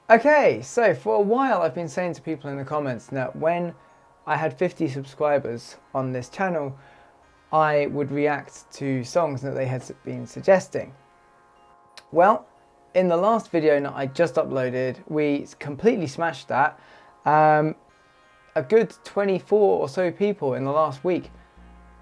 Okay, so for a while I've been saying to people in the comments that when I had 50 subscribers on this channel, I would react to songs that they had been suggesting. Well, in the last video that I just uploaded, we completely smashed that. A good 24 or so people in the last week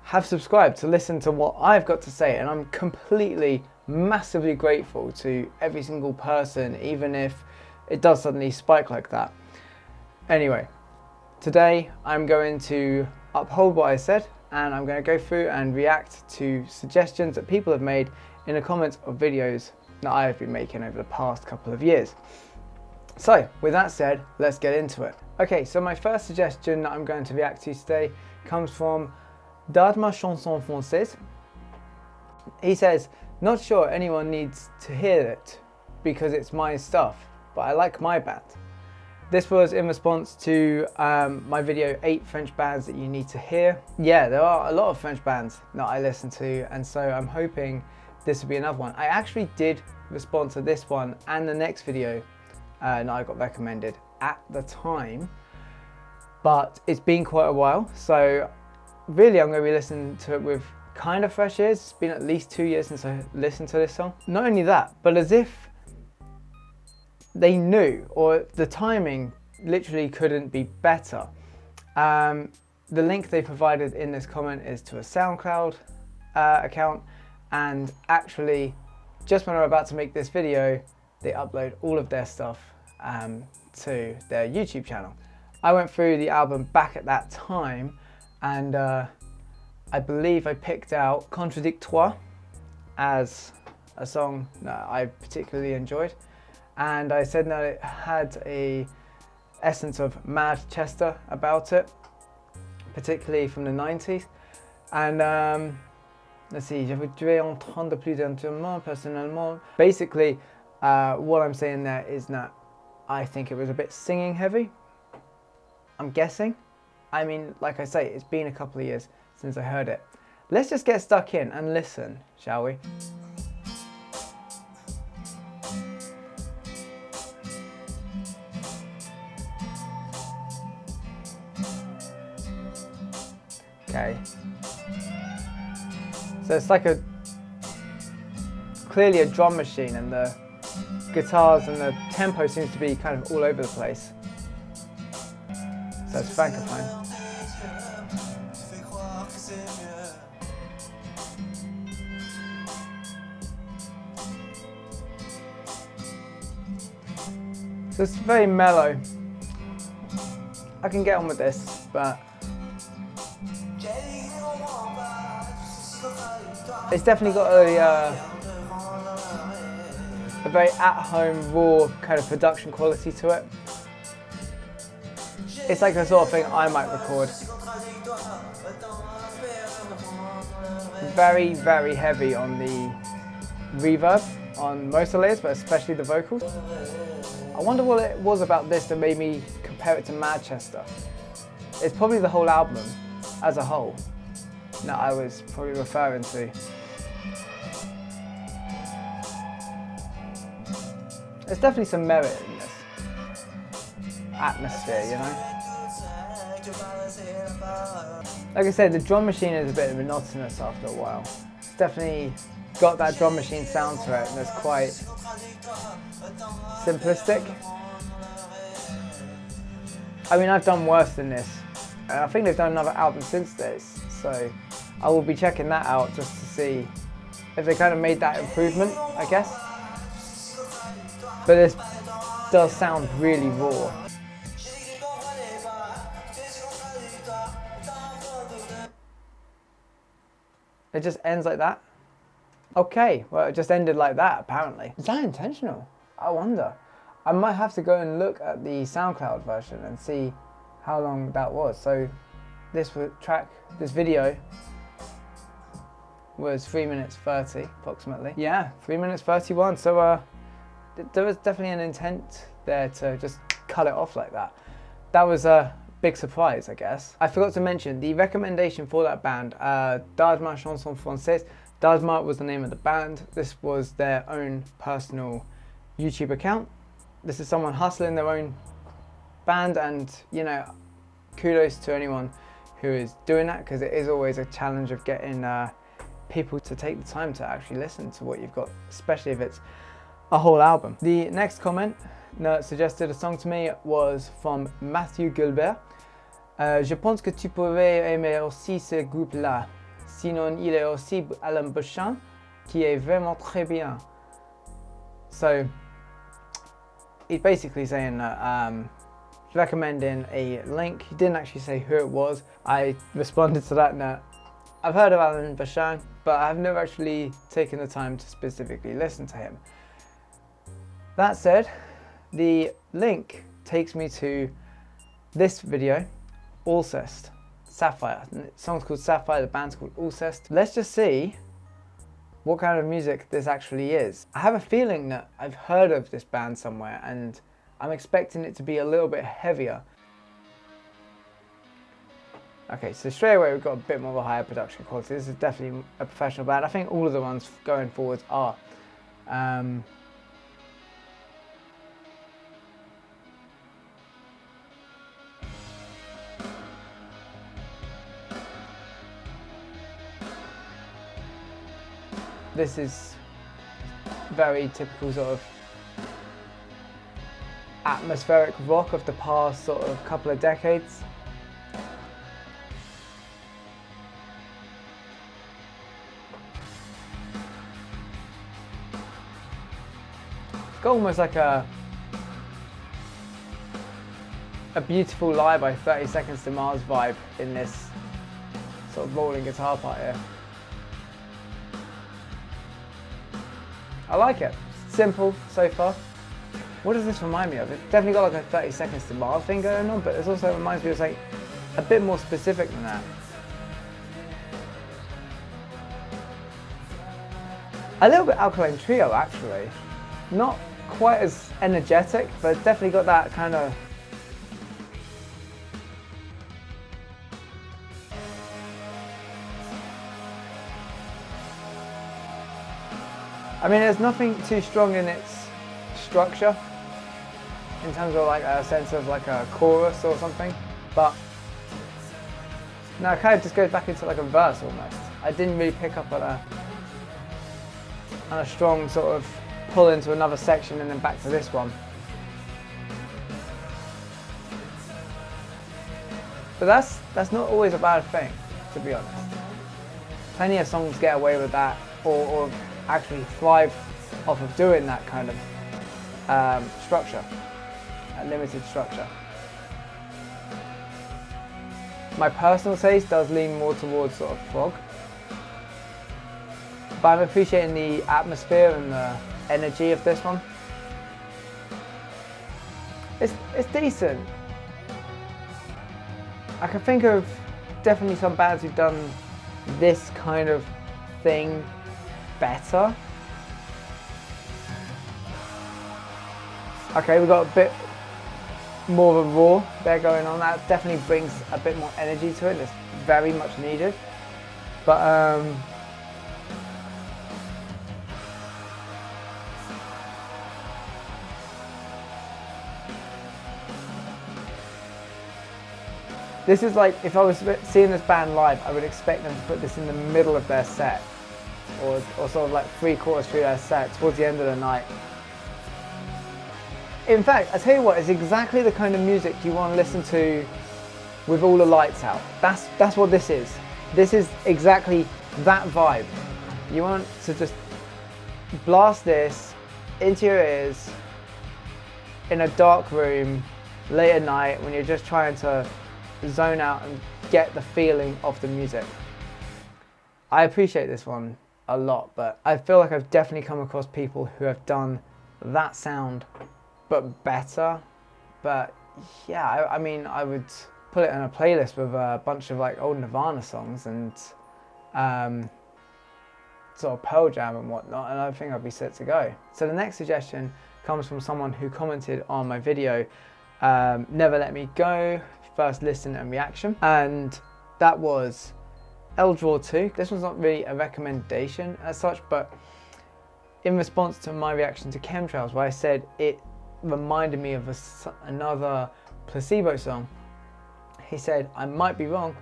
have subscribed to listen to what I've got to say, and I'm completely, massively grateful to every single person, even if it does suddenly spike like that. Anyway, today I'm going to uphold what I said, and I'm going to go through and react to suggestions that people have made in the comments of videos that I have been making over the past couple of years. So with that said, let's get into it. Okay, so my first suggestion that I'm going to react to today comes from Dardma Chanson Française. He says, "Not sure anyone needs to hear it because it's my stuff, but I like my band." This was in response to my video 8 French bands that you need to hear. Yeah, there are a lot of French bands that I listen to, and so I'm hoping this will be another one. I actually did respond to this one and the next video that I got recommended at the time, but it's been quite a while, so really I'm going to be listening to it with kind of fresh ears. It's been at least 2 years since I listened to this song. Not only that, but as if they knew, or the timing literally couldn't be better. The link they provided in this comment is to a SoundCloud account, and actually just when I'm about to make this video, they upload all of their stuff to their YouTube channel. I went through the album back at that time, and I believe I picked out Contradictoire as a song that I particularly enjoyed, and I said that it had a essence of Manchester about it, particularly from the 90s. And let's see, je voudrais entendre plus intimement personnellement. Basically, what I'm saying there is that I think it was a bit singing heavy, I'm guessing. I mean, like I say, it's been a couple of years since I heard it. Let's just get stuck in and listen, shall we? Okay. So it's like clearly a drum machine, and the guitars and the tempo seems to be kind of all over the place. So it's francophone. So it's very mellow. I can get on with this, but it's definitely got a very at-home, raw kind of production quality to it. It's like the sort of thing I might record. Very, very heavy on the reverb on most of the layers, but especially the vocals. I wonder what it was about this that made me compare it to Manchester. It's probably the whole album as a whole that I was probably referring to. There's definitely some merit in this atmosphere, you know? Like I said, the drum machine is a bit monotonous after a while. It's definitely got that drum machine sound to it, and it's quite simplistic. I mean, I've done worse than this, and I think they've done another album since this, so I will be checking that out just to see if they kind of made that improvement, I guess. But this does sound really raw. It just ends like that? Okay, well, it just ended like that, apparently. Is that intentional? I wonder. I might have to go and look at the SoundCloud version and see how long that was. So this video was 3 minutes 30 approximately. Yeah, 3 minutes 31. So there was definitely an intent there to just cut it off like that. That was a big surprise, I guess. I forgot to mention the recommendation for that band, Dardma Chanson Française. Dardma was the name of the band. This was their own personal YouTube account. this is someone hustling their own band, and you know, kudos to anyone who is doing that, because it is always a challenge of getting people to take the time to actually listen to what you've got, especially if it's a whole album. The next comment that suggested a song to me was from Matthew Gilbert. Je pense que tu pourrais aimer aussi ce groupe-là. Sinon, il est aussi Alain Bouchin, qui est vraiment très bien. So, he's basically saying that he's recommending a link. He didn't actually say who it was. I responded to that now. I've heard of Alain Bouchin, but I've never actually taken the time to specifically listen to him. That said, the link takes me to this video, Alcest, Sapphire. The song's called Sapphire, the band's called Alcest. Let's just see what kind of music this actually is. I have a feeling that I've heard of this band somewhere, and I'm expecting it to be a little bit heavier. Okay, so straight away we've got a bit more of a higher production quality. This is definitely a professional band. I think all of the ones going forwards are. This is very typical sort of atmospheric rock of the past sort of couple of decades. It's got almost like a Beautiful Lie by 30 Seconds to Mars vibe in this sort of rolling guitar part here. I like it. Simple so far. What does this remind me of? It's definitely got like a 30 Seconds to Mars thing going on, but it also reminds me of like a bit more specific than that. A little bit Alkaline Trio actually. Not quite as energetic, but it's definitely got that kind of I mean, there's nothing too strong in its structure in terms of like a sense of like a chorus or something, but no, it kind of just goes back into like a verse almost. I didn't really pick up on a strong sort of pull into another section and then back to this one. But that's not always a bad thing, to be honest. Plenty of songs get away with that, or actually thrive off of doing that kind of structure, a limited structure. My personal taste does lean more towards sort of prog, but I'm appreciating the atmosphere and the energy of this one. It's decent. I can think of definitely some bands who've done this kind of thing better. Okay, we've got a bit more of a raw there going on. That definitely brings a bit more energy to it. It's very much needed. But this is like, if I was seeing this band live, I would expect them to put this in the middle of their set, or sort of like 3/4 through their set, towards the end of the night. In fact, I tell you what, it's exactly the kind of music you want to listen to with all the lights out. That's what this is. This is exactly that vibe. You want to just blast this into your ears in a dark room late at night when you're just trying to zone out and get the feeling of the music. I appreciate this one a lot, but I feel like I've definitely come across people who have done that sound but better. But yeah, I mean, I would put it in a playlist with a bunch of like old Nirvana songs and sort of Pearl Jam and whatnot, and I think I'd be set to go. So the next suggestion comes from someone who commented on my video, Never Let Me Go, first listen and reaction, and that was L-Draw2. This one's not really a recommendation as such, but in response to my reaction to Chemtrails, where I said it reminded me of another Placebo song. He said, I might be wrong,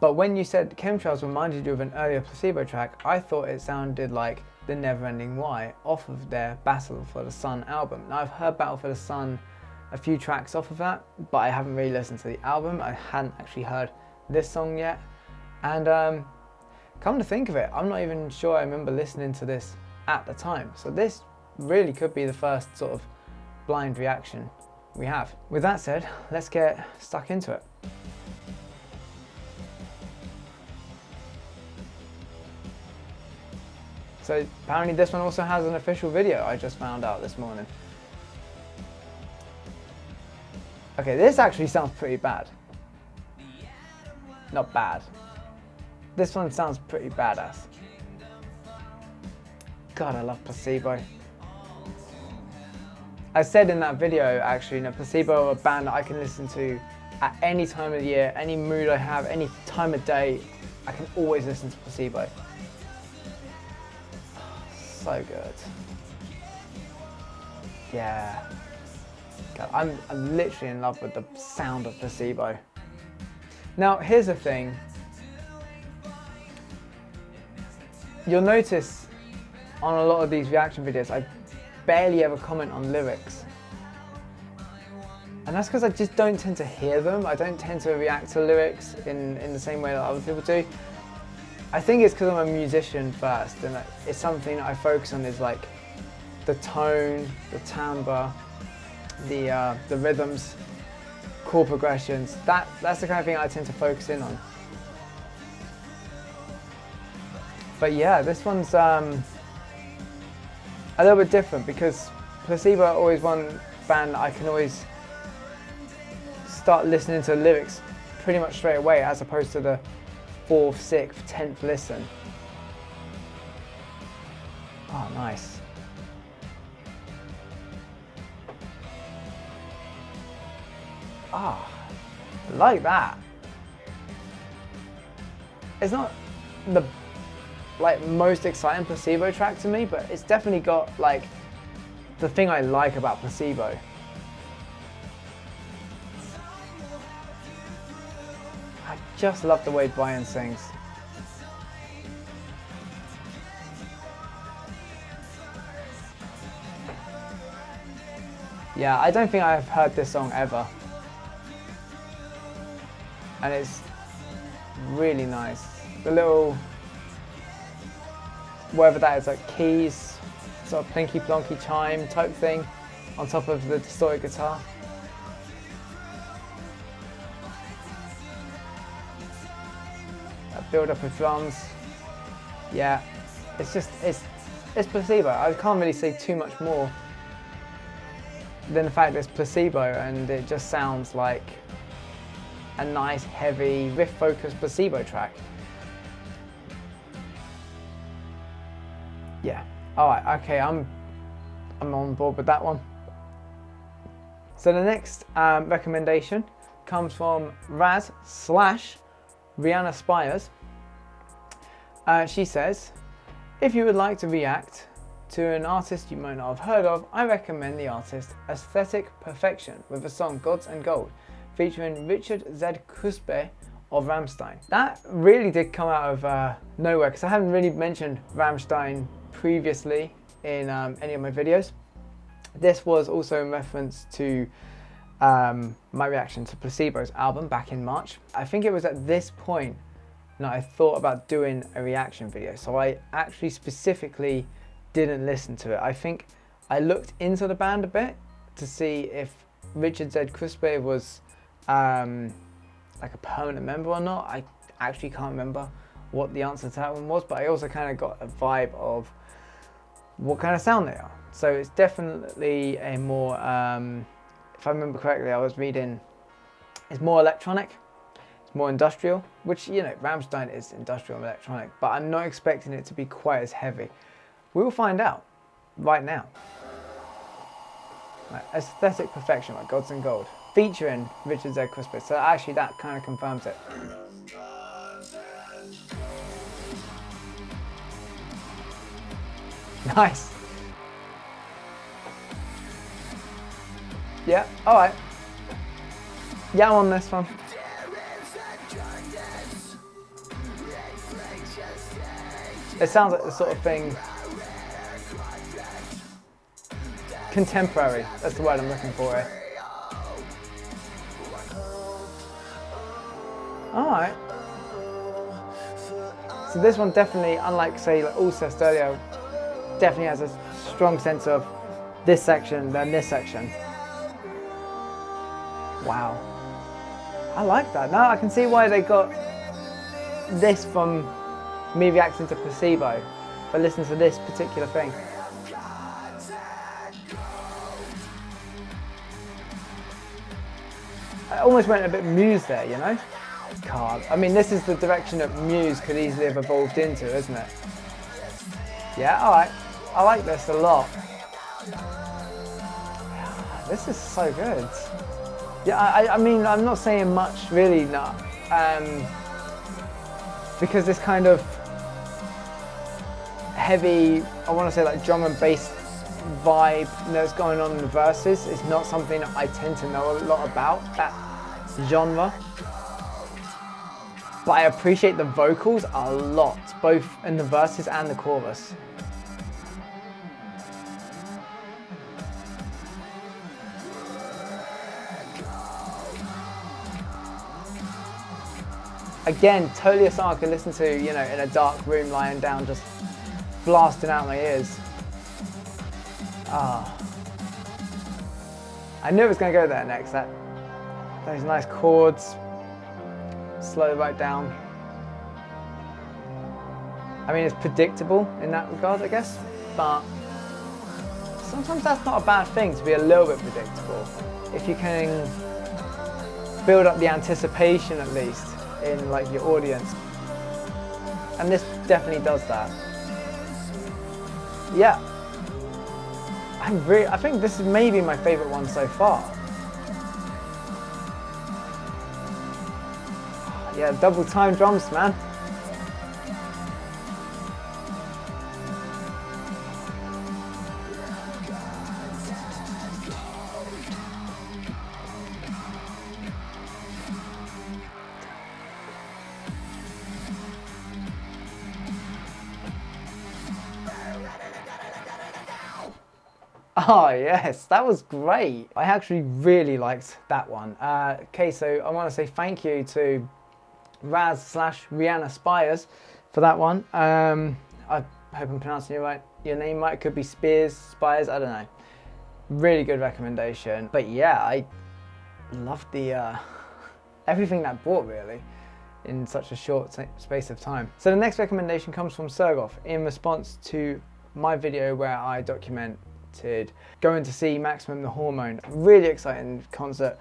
but when you said Chemtrails reminded you of an earlier Placebo track, I thought it sounded like The Neverending Why off of their Battle for the Sun album. Now I've heard Battle for the Sun, a few tracks off of that, but I haven't really listened to the album. I hadn't actually heard this song yet. And come to think of it, I'm not even sure I remember listening to this at the time. So this really could be the first sort of blind reaction we have. With that said, let's get stuck into it. So apparently this one also has an official video, I just found out this morning. Okay, this actually sounds pretty bad. Not bad. This one sounds pretty badass. God, I love Placebo. I said in that video actually, Placebo are a band that I can listen to at any time of the year, any mood I have, any time of day, I can always listen to Placebo. So good. Yeah. God, I'm literally in love with the sound of Placebo. Now, here's the thing. You'll notice on a lot of these reaction videos, I barely ever comment on lyrics. And that's because I just don't tend to hear them. I don't tend to react to lyrics in the same way that other people do. I think it's because I'm a musician first, and it's something that I focus on is like the tone, the timbre, the rhythms, chord progressions. That's the kind of thing I tend to focus in on. But yeah, this one's a little bit different because Placebo are always one band that I can always start listening to lyrics pretty much straight away, as opposed to the 4th, 6th, 10th listen. Oh, nice. Ah, I like that. It's not the most exciting Placebo track to me, but it's definitely got like the thing I like about Placebo. I just love the way Brian sings. Yeah, I don't think I've heard this song ever. And it's really nice. The little, whatever that is, like keys, sort of plinky plonky chime type thing on top of the distorted guitar. That build up of drums. Yeah, it's just, it's Placebo. I can't really say too much more than the fact that it's Placebo, and it just sounds like a nice, heavy, riff-focused Placebo track. Yeah. All right. Okay. I'm on board with that one. So the next recommendation comes from Raz/Rihanna Spires. She says, if you would like to react to an artist you might not have heard of, I recommend the artist Aesthetic Perfection with the song Gods and Gold, featuring Richard Z. Cuspe of Rammstein. That really did come out of nowhere, because I haven't really mentioned Rammstein previously in any of my videos. This was also in reference to my reaction to Placebo's album back in March. I think it was at this point that I thought about doing a reaction video, so I actually specifically didn't listen to it. I think I looked into the band a bit to see if Richard Z. Cuspe was like a permanent member or not. I actually can't remember what the answer to that one was, but I also kind of got a vibe of what kind of sound they are. So it's definitely a more, if I remember correctly, I was reading, it's more electronic, it's more industrial, which, you know, Rammstein is industrial and electronic, but I'm not expecting it to be quite as heavy. We will find out right now. Right, Aesthetic Perfection by Gods and Gold, featuring Richard Z. Cuspe. So actually that kind of confirms it. Nice. Yeah, alright. Yeah, I'm on this one. It sounds like the sort of thing. Contemporary, that's the word I'm looking for here. Alright. So this one definitely, unlike say like Alcest earlier, definitely has a strong sense of this section than this section. Wow. I like that. Now I can see why they got this from me reacting to Placebo, for listening to this particular thing. I almost went a bit Muse there, you know? Can't. I mean, this is the direction that Muse could easily have evolved into, isn't it? Yeah, alright. I like this a lot. This is so good. Yeah, I mean, I'm not saying much really, no. Because this kind of heavy, I want to say like drum and bass vibe that's going on in the verses is not something that I tend to know a lot about, that genre. But I appreciate the vocals a lot, both in the verses and the chorus. Again, totally a song I could listen to, you know, in a dark room lying down, just blasting out my ears. Ah. I knew it was going to go there next, those nice chords, slow right down. I mean, it's predictable in that regard, I guess, but sometimes that's not a bad thing, to be a little bit predictable. If you can build up the anticipation at least in like your audience. And this definitely does that. Yeah. I think this is maybe my favourite one so far. Yeah, double time drums, man. Oh yes, that was great. I actually really liked that one. Okay, so I want to say thank you to Raz/Rihanna Spires for that one. I hope I'm pronouncing your name right. It could be Spires, I don't know. Really good recommendation. But yeah, I loved the everything that brought really in such a short space of time. So the next recommendation comes from Sergoff in response to my video where I documented going to see Maximum the Hormone. Really exciting concert.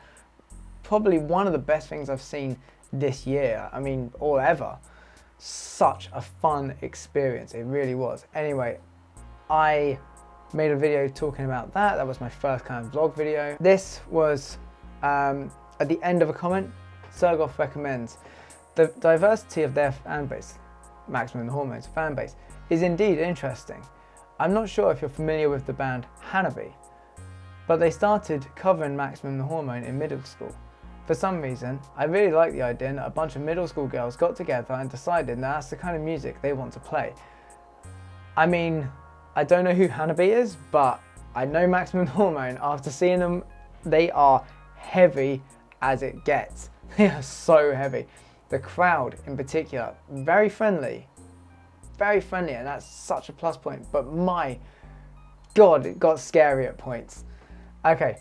Probably one of the best things I've seen this year. I mean, or ever. Such a fun experience. It really was. Anyway, I made a video talking about that. That was my first kind of vlog video. This was at the end of a comment. Sergoff recommends the diversity of their fan base, Maximum the Hormone's fan base, is indeed interesting. I'm not sure if you're familiar with the band HANABIE, but they started covering Maximum the Hormone in middle school. For some reason, I really like the idea that a bunch of middle school girls got together and decided that that's the kind of music they want to play. I mean, I don't know who HANABIE is, but I know Maximum Hormone. After seeing them, they are heavy as it gets. They are so heavy. The crowd in particular, very friendly, and that's such a plus point, but my God, it got scary at points. Okay,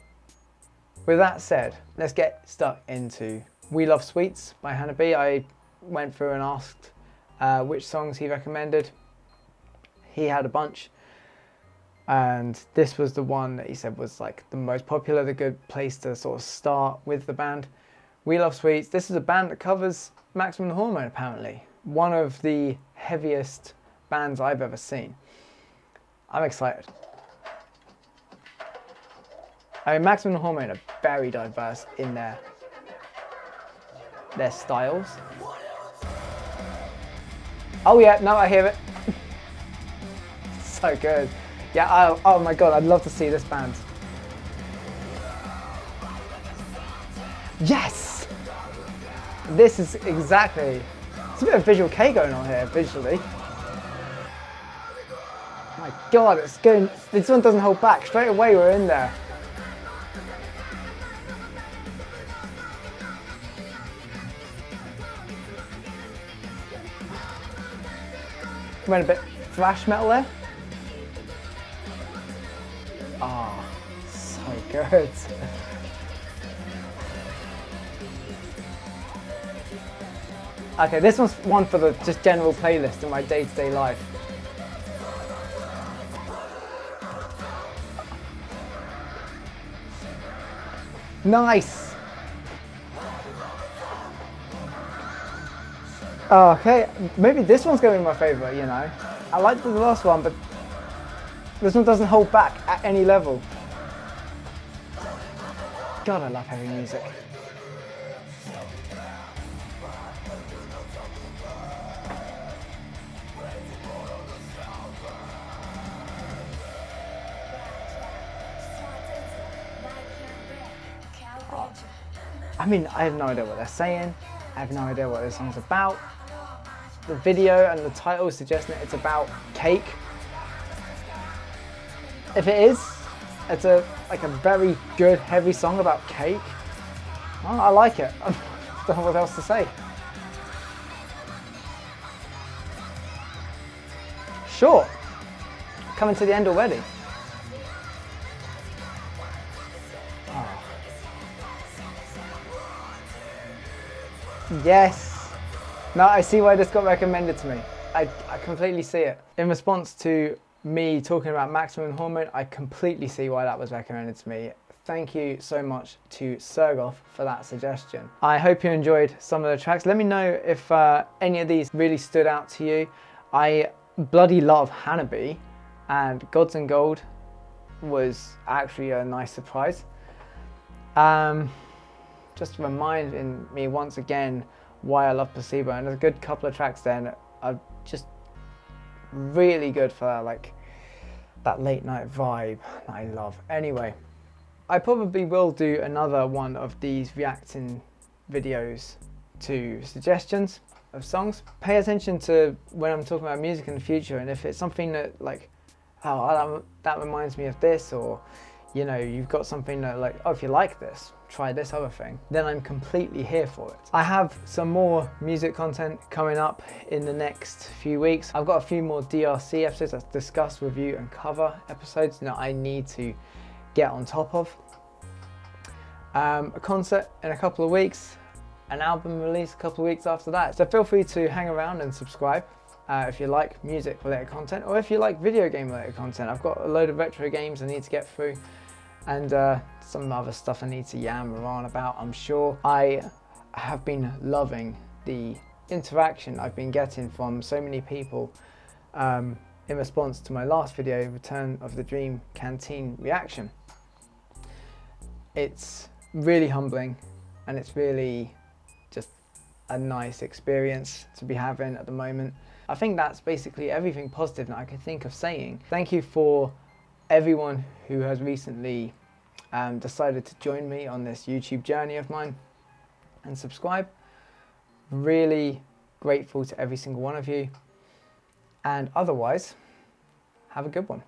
with that said, let's get stuck into We Love Sweets by HANABIE. I went through and asked which songs he recommended. He had a bunch, and this was the one that he said was like the most popular, the good place to sort of start with the band. We Love Sweets. This is a band that covers Maximum the Hormone, apparently. One of the heaviest bands I've ever seen. I'm excited. I mean, Maximum the Hormone are very diverse in their styles. Oh yeah, now I hear it. So good. Yeah, oh my God, I'd love to see this band. Yes! This is exactly, it's a bit of visual K going on here, visually. My God, it's going, this one doesn't hold back. Straight away we're in there. Went a bit thrash metal there. Ah, oh, so good. Okay, this one's one for the just general playlist in my day-to-day life. Nice. Oh, okay, maybe this one's going to be my favourite, you know. I liked the last one, but this one doesn't hold back at any level. God, I love heavy music. I mean, I have no idea what they're saying. I have no idea what this song's about. The video and the title is suggesting that it's about cake. If it is, it's like a very good heavy song about cake. Well, I like it. I don't know what else to say. Short. Coming to the end already. Yes. Now I see why this got recommended to me. I completely see it. In response to me talking about Maximum Hormone, I completely see why that was recommended to me. Thank you so much to Sergoth for that suggestion. I hope you enjoyed some of the tracks. Let me know if any of these really stood out to you. I bloody love HANABIE, and Gods and Gold was actually a nice surprise. Just reminding me once again why I love Placebo, and there's a good couple of tracks there that are just really good for like that late night vibe that I love. Anyway, I probably will do another one of these reacting videos to suggestions of songs. Pay attention to when I'm talking about music in the future, and if it's something that like, oh, that reminds me of this, or you know, you've got something that like, oh, if you like this, try this other thing, then I'm completely here for it. I have some more music content coming up in the next few weeks. I've got a few more DRC episodes, that's discuss, review and cover episodes that I need to get on top of. A concert in a couple of weeks, an album release a couple of weeks after that. So feel free to hang around and subscribe if you like music related content, or if you like video game related content. I've got a load of retro games I need to get through, and some other stuff I need to yammer on about, I'm sure. I have been loving the interaction I've been getting from so many people in response to my last video, Return of the Dream Canteen reaction. It's really humbling, and it's really just a nice experience to be having at the moment. I think that's basically everything positive that I could think of saying. Thank you for everyone who has recently decided to join me on this YouTube journey of mine and subscribe. Really grateful to every single one of you, and otherwise, have a good one.